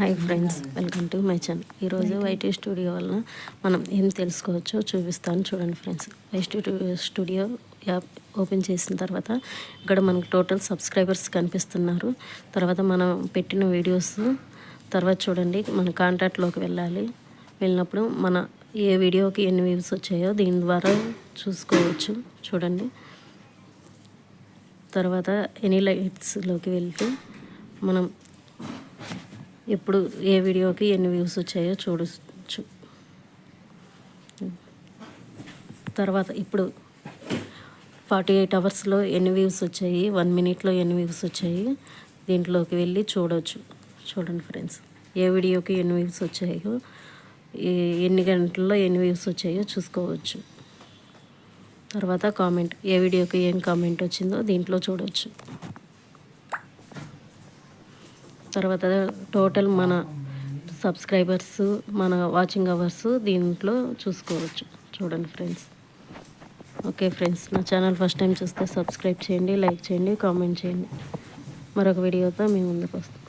Hi friends, welcome to my channel. ఈరోజు YT studio వలన మనం ఏం తెలుసుకోవచ్చో చూపిస్తాను. చూడండి friends, YT studio app open చేసిన తర్వాత ఇక్కడ మనకు టోటల్ సబ్స్క్రైబర్స్ కనిపిస్తున్నారు. తర్వాత మనం పెట్టిన వీడియోస్ తర్వాత చూడండి, మన కాంటాక్ట్లోకి వెళ్ళినప్పుడు మన ఏ వీడియోకి ఎన్ని వ్యూస్ వచ్చాయో దీని ద్వారా చూసుకోవచ్చు. చూడండి, తర్వాత ఎనీ లైట్స్లోకి వెళ్తే మనం ఎప్పుడు ఏ వీడియోకి ఎన్ని వ్యూస్ వచ్చాయో చూడవచ్చు. తర్వాత ఇప్పుడు 48 అవర్స్లో ఎన్ని వ్యూస్ వచ్చాయి, 1 మినిట్లో ఎన్ని వ్యూస్ వచ్చాయి దీంట్లోకి వెళ్ళి చూడవచ్చు. చూడండి ఫ్రెండ్స్, ఏ వీడియోకి ఎన్ని వ్యూస్ వచ్చాయో, ఎన్ని గంటల్లో ఎన్ని వ్యూస్ వచ్చాయో చూసుకోవచ్చు. తర్వాత కామెంట్, ఏ వీడియోకి ఏం కామెంట్ వచ్చిందో దీంట్లో చూడవచ్చు. తర్వాత టోటల్ మన సబ్స్క్రైబర్స్, మన వాచింగ్ అవర్స్ దీంట్లో చూసుకోవచ్చు. చూడండి ఫ్రెండ్స్. ఓకే ఫ్రెండ్స్, నా ఛానల్ ఫస్ట్ టైం చూస్తే సబ్స్క్రైబ్ చేయండి, లైక్ చేయండి, కామెంట్ చేయండి. మరొక వీడియోతో మీ ముందుకు వస్తాం.